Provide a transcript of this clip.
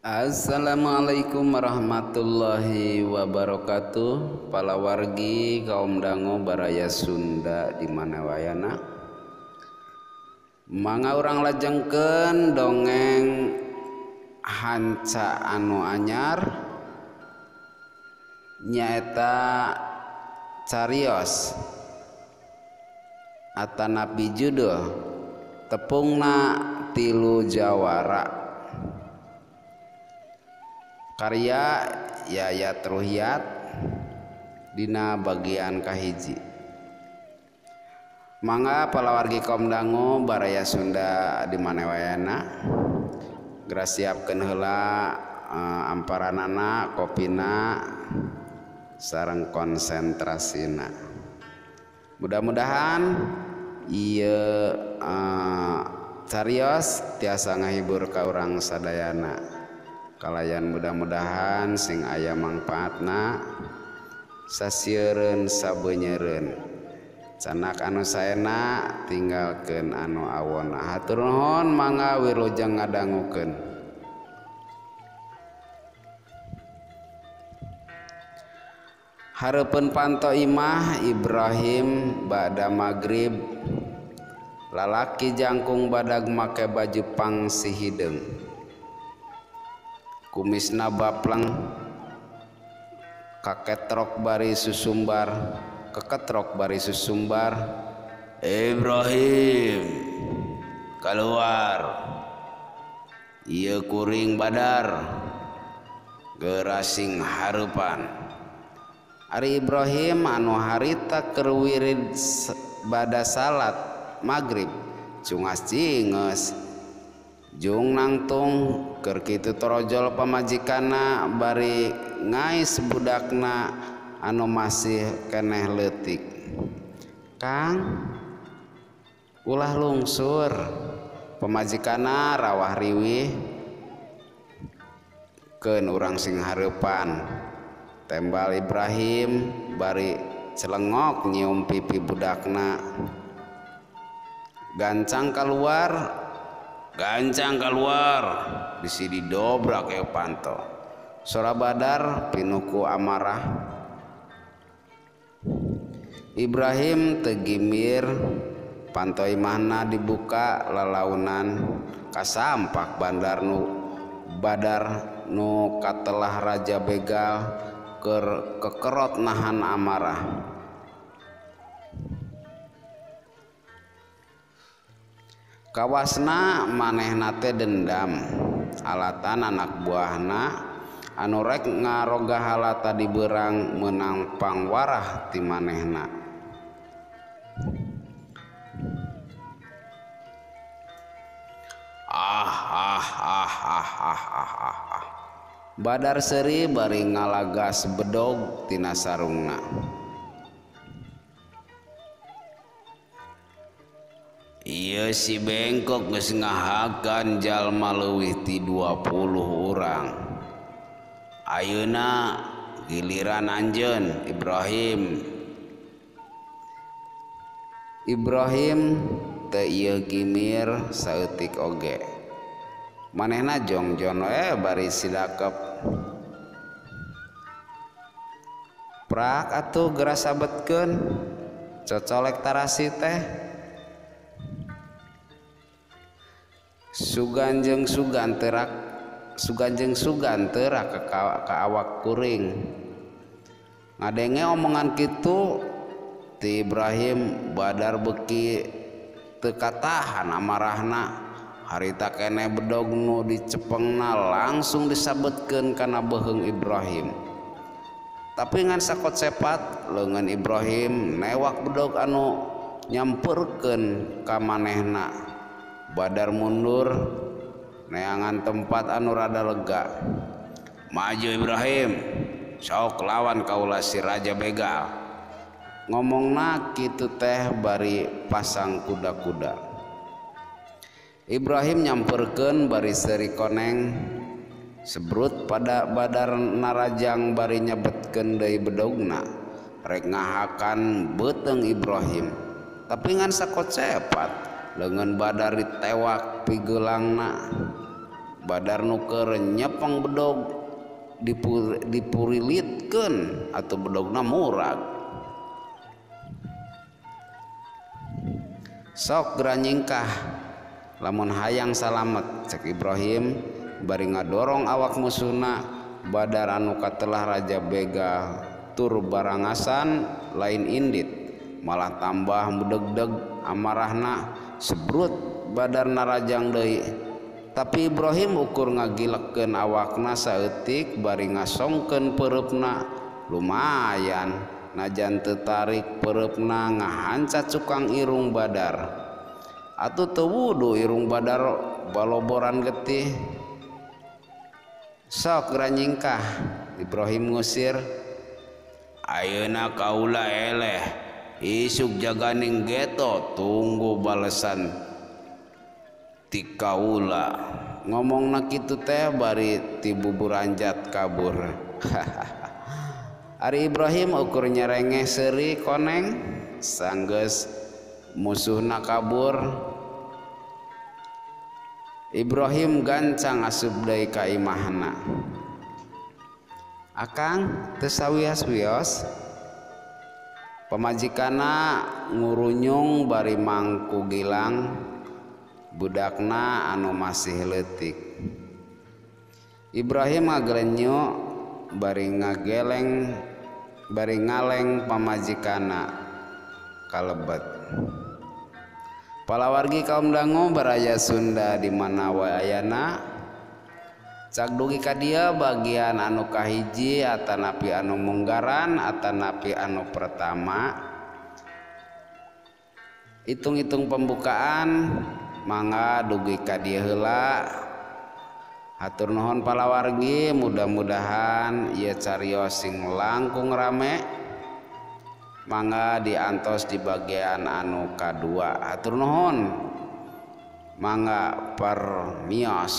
Assalamualaikum warahmatullahi wabarakatuh. Para wargi kaum dangu baraya Sunda di mana wayana mangga urang lajengkeun dongeng hanca anu anyar nyaeta carios atanapi judul tepungna tilu jawara karya Yayat Ruhyat dina bagian kahiji. Mangga palawargi kaum dangu baraya Sunda di mana wayana geura siapkeun heula amparanana kopina sareng konsentrasina. Mudah-mudahan ieu carios tiasa ngahibur ka urang sadayana. Kalayan mudah-mudahan sing aya mangpaatna sasiereun sabeunyereun canak anu saena tinggalkeun anu awonna. Hatur nuhun, mangga wilujeng ngadangukeun. Hareupeun panto imah Ibrahim ba'da magrib lalaki jangkung badag make baju pangsi hideung kumisna baplang kaketrok bari susumbar keketrok bari susumbar. Ibrahim keluar, ieu kuring badar gerasing hareupan. Ari Ibrahim anu harita keur wirid bada salat magrib cungas cingeus jung nangtung keur kitu torojol pamajikanna bari ngais budakna anu masih keneh leutik. Kang ulah lungsur. Pamajikanna rawah riwih keun urang sing hareupan. Tembal Ibrahim bari celengok nyium pipi budakna. Gancang keluar bisi didobrak ke panto. Sora badar pinuku amarah. Ibrahim tegimir panto imahna dibuka lalaunan kasampak badar nu katelah raja begal kekerot nahan amarah. Kawasna manehna teh dendam alatan anak buahna anu rek ngaroga halata di beurang meunang pangwarah ti manehna. Badar seuri bari ngalagas bedog tina sarungna. Ieu si bengkok geus ngahakan jalma leuwih ti 20 urang. Ayeuna giliran anjeun Ibrahim. Ibrahim teu ieu gimir saeutik oge. Manehna jongjon we bari sidakep. Prak atuh geura sabetkeun cocolek tarasi teh. Suganjeng sugan terak ka awak kuring. Ngadenge omongan kitu ti Ibrahim badar beki teu katahan amarahna. Harita keneh bedog nu dicepengna langsung disabetkeun kana beuheung Ibrahim. Tapi ngan sakot sepat leungeun Ibrahim newak bedog anu nyamperkeun ka manehna. Badar mundur neangan tempat anu rada lega. Maju Ibrahim, sok lawan kaula si raja begal. Ngomongna kitu teh bari pasang kuda-kuda. Ibrahim nyamperkeun bari seuri koneng sebrut pada badar narajang bari nyabetkeun deui bedogna. Rek ngahakan beuteung Ibrahim. Tapi ngan sakot sepat leungeun badar ditewak pigeulangna Badar nuker nyepeng bedog dipurilitkeun atau bedogna murag. Sok geura nyingkah lamun hayang salamet cek Ibrahim bari ngadorong awak musuhna. Badar anu katelah raja begal tur barangasan lain indit malah tambah mudeg-deg amarahna sebrut Badar narajang deui. Tapi Ibrahim ukur ngagilekeun awakna saeutik bari ngasongkeun peurupna lumayan najan teu tarik peurupna ngahancat cukang irung Badar. Atuh teu wudu irung Badar baloboran getih. Sok geura nyingkah Ibrahim ngusir. Ayeuna kaula eleh isuk jaganing geto tunggu balesan ti kaula. Ngomongna kitu teh bari ti bubur anjat kabur. Ari Ibrahim ukur nyerengeh seuri koneng sanggeus musuhna kabur. Ibrahim gancang asup deui ka imahna. Akang teu sawios-wios. Pamajikanna ngurunyung bari mangku gilang budakna anu masih leutik. Ibrahim ngagelenyo bari ngaleng pamajikanna kalebet. Palawargi kaum dangu baraya Sunda di mana wae ayana cak dugi ka dieu bagian anu kahiji atanapi anu munggaran atanapi anu pertama. Hitung-hitung pembukaan mangga dugi ka dieu heula. Hatur nuhun palawargi, mudah-mudahan ieu cariyos sing langkung rame. Mangga diantos di bagian anu kadua. Hatur nuhun. Mangga permios.